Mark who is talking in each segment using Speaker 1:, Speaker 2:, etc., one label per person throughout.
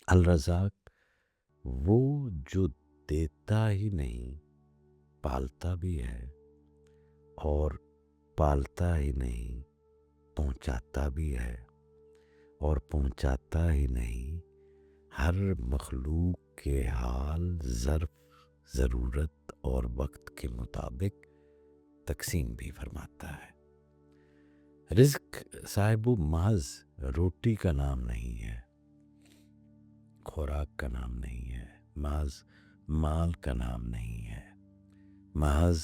Speaker 1: الرزاق وہ جو دیتا ہی نہیں، پالتا بھی ہے، اور پالتا ہی نہیں، پہنچاتا بھی ہے، اور پہنچاتا ہی نہیں، ہر مخلوق کے حال، ظرف، ضرورت اور وقت کے مطابق تقسیم بھی فرماتا ہے۔ رزق صاحب محض روٹی کا نام نہیں ہے، خوراک کا نام نہیں ہے، محض مال کا نام نہیں ہے، محض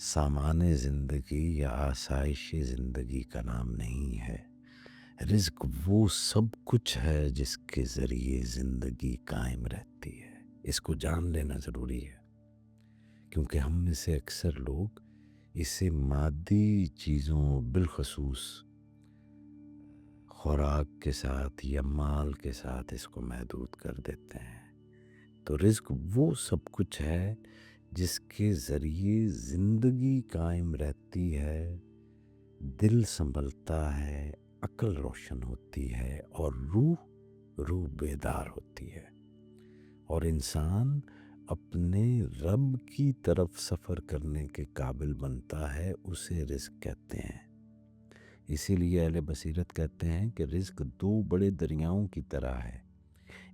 Speaker 1: سامان زندگی یا آسائش زندگی کا نام نہیں ہے۔ رزق وہ سب کچھ ہے جس کے ذریعے زندگی قائم رہتی ہے۔ اس کو جان لینا ضروری ہے، کیونکہ ہم میں سے اکثر لوگ اسے مادی چیزوں، بالخصوص خوراک کے ساتھ یا مال کے ساتھ اس کو محدود کر دیتے ہیں۔ تو رزق وہ سب کچھ ہے جس کے ذریعے زندگی قائم رہتی ہے، دل سنبھلتا ہے، عقل روشن ہوتی ہے، اور روح بیدار ہوتی ہے، اور انسان اپنے رب کی طرف سفر کرنے کے قابل بنتا ہے۔ اسے رزق کہتے ہیں۔ اسی لیے اہل بصیرت کہتے ہیں کہ رزق دو بڑے دریاؤں کی طرح ہے۔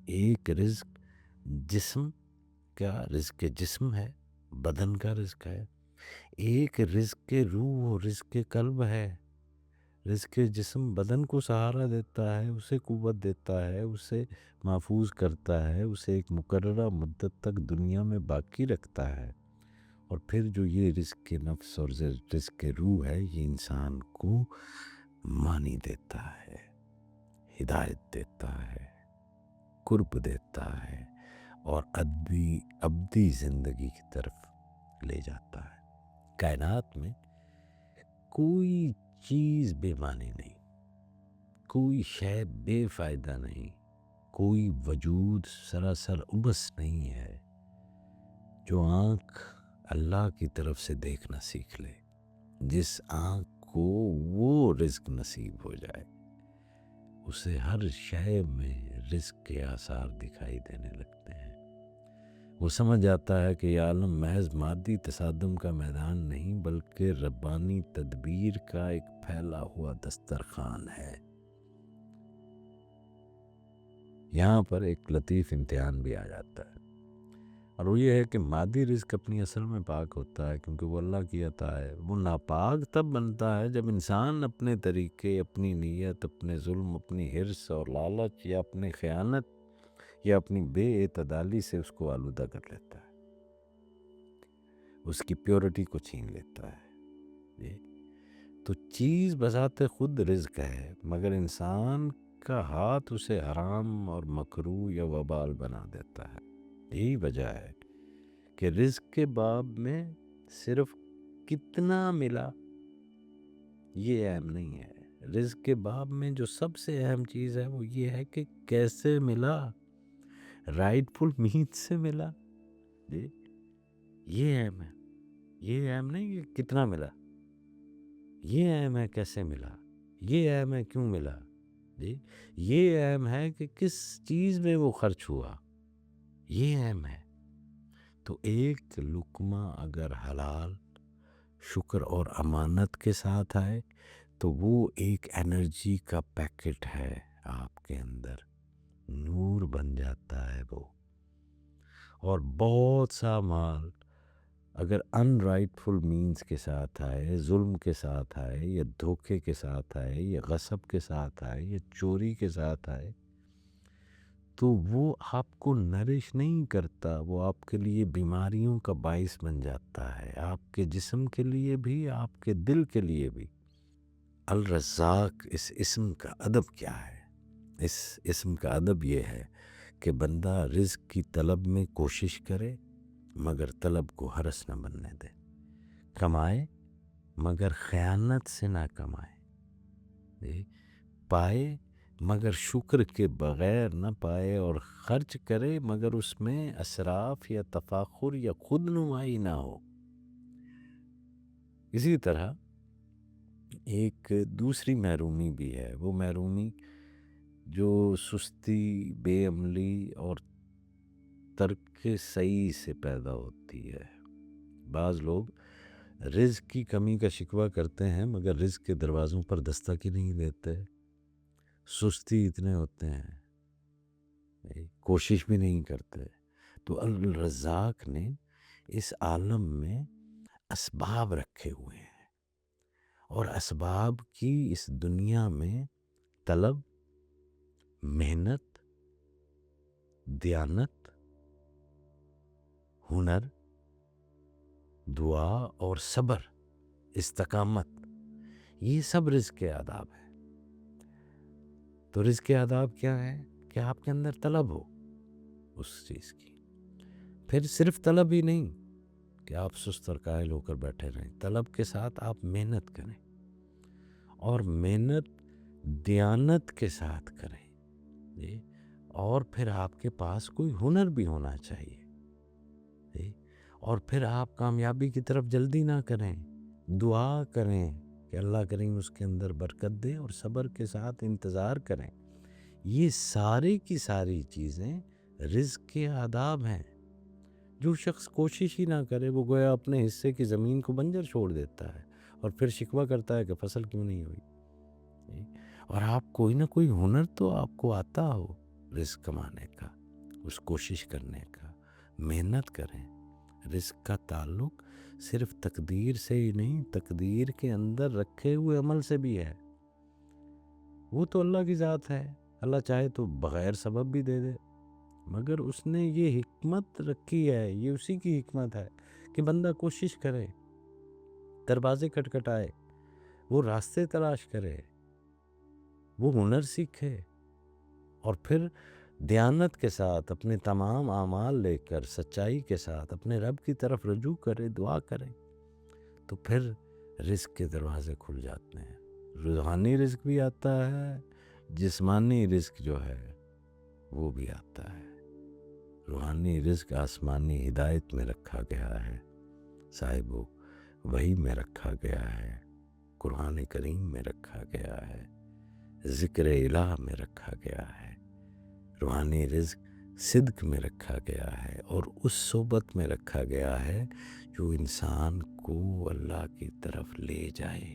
Speaker 1: ایک رزق جسم کا رزق جسم ہے، بدن کا رزق ہے۔ ایک رزق روح و رزق قلب ہے۔ رزق جسم بدن کو سہارا دیتا ہے، اسے قوت دیتا ہے، اسے محفوظ کرتا ہے، اسے ایک مقررہ مدت تک دنیا میں باقی رکھتا ہے، اور پھر جو یہ رزق نفس اور رزق روح ہے، یہ انسان کو معنی دیتا ہے، ہدایت دیتا ہے، قرب دیتا ہے، اور ابدی زندگی کی طرف لے جاتا ہے۔ کائنات میں کوئی چیز بے معنی نہیں، کوئی شے بے فائدہ نہیں، کوئی وجود سراسر عبث نہیں ہے۔ جو آنکھ اللہ کی طرف سے دیکھنا سیکھ لے، جس آنکھ کو وہ رزق نصیب ہو جائے، اسے ہر شے میں رزق کے آثار دکھائی دینے لگتے ہیں۔ وہ سمجھ جاتا ہے کہ یہ عالم محض مادی تصادم کا میدان نہیں، بلکہ ربانی تدبیر کا ایک پھیلا ہوا دسترخوان ہے۔ یہاں پر ایک لطیف امتحان بھی آ جاتا ہے، اور وہ یہ ہے کہ مادی رزق اپنی اصل میں پاک ہوتا ہے، کیونکہ وہ اللہ کی عطا ہے۔ وہ ناپاک تب بنتا ہے جب انسان اپنے طریقے، اپنی نیت، اپنے ظلم، اپنی حرص اور لالچ، یا اپنی خیانت، یا اپنی بے اعتدالی سے اس کو آلودہ کر لیتا ہے، اس کی پیورٹی کو چھین لیتا ہے۔ تو چیز بذات خود رزق ہے، مگر انسان کا ہاتھ اسے حرام اور مکروہ یا وبال بنا دیتا ہے۔ یہی وجہ ہے کہ رزق کے باب میں صرف کتنا ملا یہ اہم نہیں ہے۔ رزق کے باب میں جو سب سے اہم چیز ہے وہ یہ ہے کہ کیسے ملا، رائٹ فل مینز سے ملا۔ جی، یہ اہم ہے، یہ اہم نہیں کہ کتنا ملا، یہ اہم ہے کیسے ملا، یہ اہم ہے کیوں ملا۔ جی، یہ اہم ہے کہ کس چیز میں وہ خرچ ہوا، یہ اہم ہے۔ تو ایک لقمہ اگر حلال، شکر اور امانت کے ساتھ آئے تو وہ ایک انرجی کا پیکٹ ہے آپ کے اندر، نور بن جاتا ہے وہ۔ اور بہت سا مال اگر ان رائٹ فل مینز کے ساتھ آئے، ظلم کے ساتھ آئے، یا دھوکے کے ساتھ آئے، یا غصب کے ساتھ آئے، یا چوری کے ساتھ آئے، تو وہ آپ کو نرش نہیں کرتا، وہ آپ کے لیے بیماریوں کا باعث بن جاتا ہے، آپ کے جسم کے لیے بھی، آپ کے دل کے لیے بھی۔ الرزاق، اس اسم کا ادب کیا ہے؟ اس اسم کا ادب یہ ہے کہ بندہ رزق کی طلب میں کوشش کرے، مگر طلب کو ہرس نہ بننے دے، کمائے مگر خیانت سے نہ کمائے، پائے مگر شکر کے بغیر نہ پائے، اور خرچ کرے مگر اس میں اسراف یا تفاخر یا خود نمائی نہ ہو۔ اسی طرح ایک دوسری محرومی بھی ہے، وہ محرومی جو سستی، بے عملی اور ترک صحیح سے پیدا ہوتی ہے۔ بعض لوگ رزق کی کمی کا شکوہ کرتے ہیں مگر رزق کے دروازوں پر دستک ہی نہیں دیتے، سستی اتنے ہوتے ہیں، کوشش بھی نہیں کرتے۔ تو الرزاق نے اس عالم میں اسباب رکھے ہوئے ہیں، اور اسباب کی اس دنیا میں طلب، محنت، دیانت، ہنر، دعا اور صبر، استقامت، یہ سب رزق کے آداب ہیں۔ تو رزق کے آداب کیا ہے؟ کہ آپ کے اندر طلب ہو اس چیز کی، پھر صرف طلب ہی نہیں کہ آپ سست اور کاہل ہو کر بیٹھے رہیں، طلب کے ساتھ آپ محنت کریں، اور محنت دیانت کے ساتھ کریں جی، اور پھر آپ کے پاس کوئی ہنر بھی ہونا چاہیے جی، اور پھر آپ کامیابی کی طرف جلدی نہ کریں، دعا کریں کہ اللہ کریم اس کے اندر برکت دے، اور صبر کے ساتھ انتظار کریں۔ یہ ساری کی ساری چیزیں رزق کے آداب ہیں۔ جو شخص کوشش ہی نہ کرے وہ گویا اپنے حصے کی زمین کو بنجر چھوڑ دیتا ہے، اور پھر شکوہ کرتا ہے کہ فصل کیوں نہیں ہوئی۔ اور آپ کوئی نہ کوئی ہنر تو آپ کو آتا ہو رزق کمانے کا، اس کوشش کرنے کا، محنت کریں۔ رزق کا تعلق صرف تقدیر سے ہی نہیں، تقدیر کے اندر رکھے ہوئے عمل سے بھی ہے۔ وہ تو اللہ کی ذات ہے، اللہ چاہے تو بغیر سبب بھی دے دے، مگر اس نے یہ حکمت رکھی ہے، یہ اسی کی حکمت ہے کہ بندہ کوشش کرے، دروازے کھٹکھٹائے، وہ راستے تلاش کرے، وہ ہنر سیکھے، اور پھر دیانت کے ساتھ اپنے تمام اعمال لے کر سچائی کے ساتھ اپنے رب کی طرف رجوع کرے، دعا کرے، تو پھر رزق کے دروازے کھل جاتے ہیں۔ روحانی رزق بھی آتا ہے، جسمانی رزق جو ہے وہ بھی آتا ہے۔ روحانی رزق آسمانی ہدایت میں رکھا گیا ہے صاحبو، وحی میں رکھا گیا ہے، قرآن کریم میں رکھا گیا ہے، ذکر الہ میں رکھا گیا ہے۔ روحانی رزق صدق میں رکھا گیا ہے، اور اس صحبت میں رکھا گیا ہے جو انسان کو اللہ کی طرف لے جائے۔